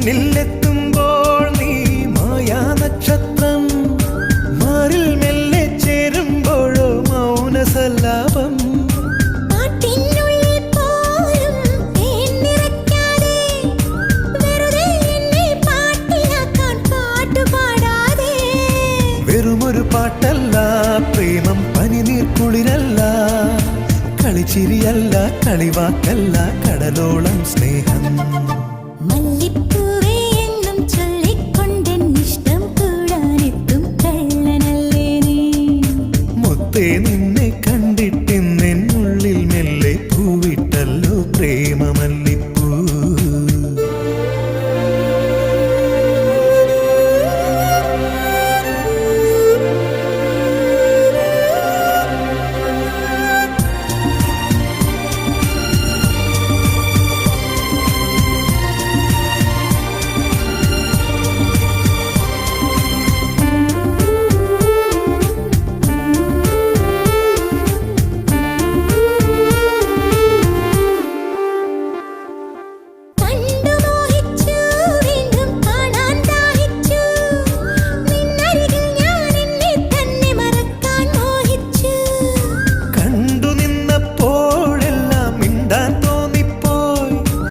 മുന്നിലെത്തുമ്പോൾ നീ മായാ നക്ഷത്രം, മാറിൽ മെല്ലെ ചേരുമ്പോഴോ മൗനസല്ലാപം. വെറുമൊരു പാട്ടല്ല പ്രേമം, പനിനീർ കുളിരല്ല, കളിച്ചിരിയല്ല, കളിവാക്കല്ല, കടലോളം സ്നേഹം. മുത്തേ